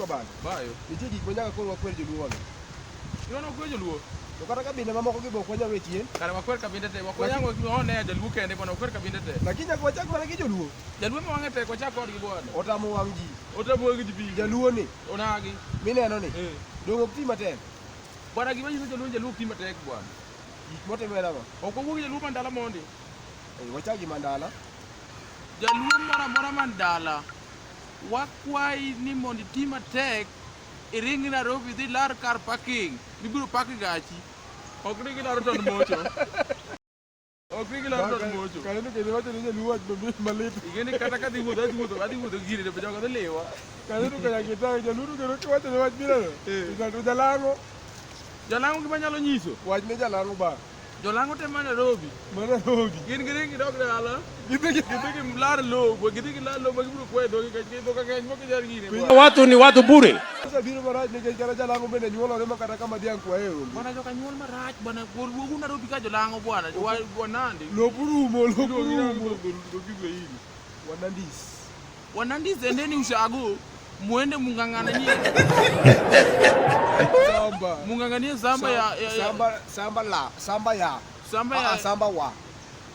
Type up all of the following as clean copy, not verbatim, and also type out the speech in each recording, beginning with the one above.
ka bang. Bayo. Nitie gik ma nyaka koro wakwer joluo ne. Yono kwe joluo. To kata kabinde mamoko gi bok wanya wechien. Kare wakwer kabinde te. Wakwanyango one jaluo kende bwana wakwer kabinde te. Lakini nyaka wachak mana gi joluo. Jaluo ma wange te wachak kodgi bwana. Otamo wang ji. Otamo gi jibi. Jaluo ni. Onagi. Mineno ni. Dong ok ti matek. Bwana gima nyiso jaluo ti matek bwana. Gik motimore ma. Ok owuok jaluo mandala mondi. Wachak gi mandala. Jaluo moro amora mandala. Wakwai ni mondi ti matek. Iringi Nairobi dhi lar kar parking. Bibiro pak gachi. Ok ni gilaro ton mocho. Ok ni gilaro ton mocho. Kaneno kendo wacho ni jaluo wach malit. Igeni kata kadhi wuotho giri to jogo dhi liwa. Kaneno kaya kitang jaluo kendo kiwacho ni wach bilano. Isato jalango. Jalango gima nyalo nyiso. Wach ne jalango ba. Jolango te man Nairobi. Gin giringi dok dala. Gidhi lar lo, gidhi lar lo magibiro kwedo ka keny moko jar gine. Watu ni watu bure. Sasa biro marach nikech kata jalango bende nyuolore ma kata kama dhiang' kwaye onge. Bwana joka nyuol marach bwana wuogu Nairobi ka jolango bwana. Wanandi. Lopurumo. Wanandis endeni ushago. Muende mungang'ananie. Samba. Mungang'anie samba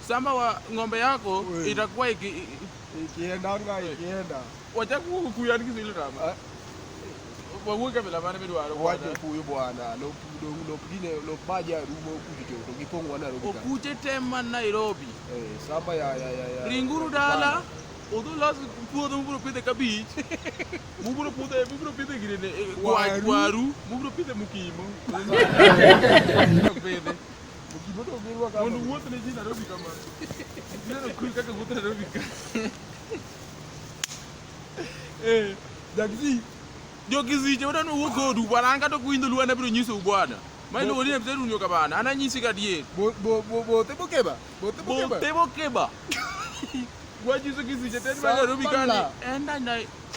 Samba wa ng'ombe yako itakuwa ikienda. Wacha kuyan kisilo tama. Wawu kabila mane bidwaro. Wacha kuyo bwana. Lop baja rumo kucho to gipong'wa Nairobi. Okute tema Nairobi. Samba ya. Ringuru dala. Odo las puodo mubro pidhe kabich. Mubro pidhe girene waru. Mubro pidhe mukimo. Pidhe. Mukimo to birwa kama. Mondo wuoth ne ji Nairobi kama. Neno kul kaka wuoth Nairobi ka. Dagzi. Jogizi je wadano wuok godu bwana anga to kuindo luana biro nyiso bwana. Mai lo ni mzeru nyoka bana. Ana nyisi ka die. Bote bokeba. Wajizo kizije tena bana Nairobi kani.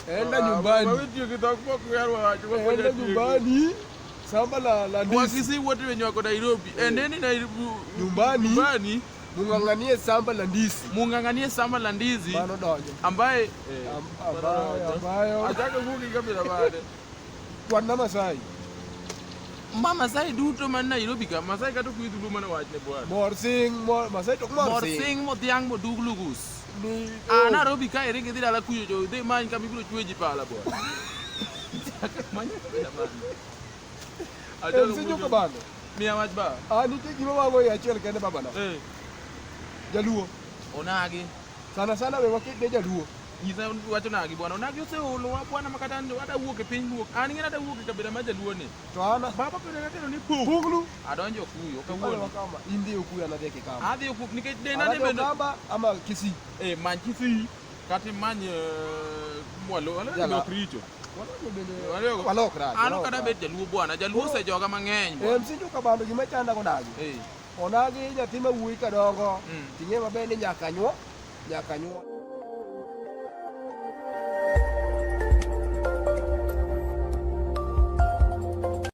Enda nyumbani. Wewe ndio kitakwa kuyarwa wacho kwa nyumbani. Samba la ndisi. Wakisi wote wenye wako Nairobi. Endeni Nairobi nyumbani. Mungang'anie samba la ndizi. Bano donjo. Ambaye ambayo ataka vuki kabila bade. Kwana Masai. Masai duto man Nairobi ka Masai ka to kuidulu mana wachne bwana. Masai to Morsing mo tiang mo duglugus. Ni Nairobi ka iringi dala kuyo jo de man ka bibiro chweji pala bwana. Manya kabila bana. Sinjo ka bana. Mia wach ba. Nitie gima wago ya achiel kende babana. Jaluo. Onagi. Sana we wakide jaluo. Nyisa wacho nagi bwana. Onagi oseolo wa bwana makata wada wuok e piny wuok. An ng'ena da wuok e kabila ma jaluo ni. To ana baba pede natero ni puglu. Adonjo kuyo kawuono. Indi okuya na deke kama. Adhi okuk nikech dena ne bende kama ama Kisii. Man Kisii kati many mwalo ala kricho. Walokra. Ano kada bet jaluo bwana. Jaluo osejoga mang'eny bwana. Msinjo ka bando gima chanda kodagi. Onagi nyathi ma wuoyi kadongo. Ting'e maber ni nyaka nyuo.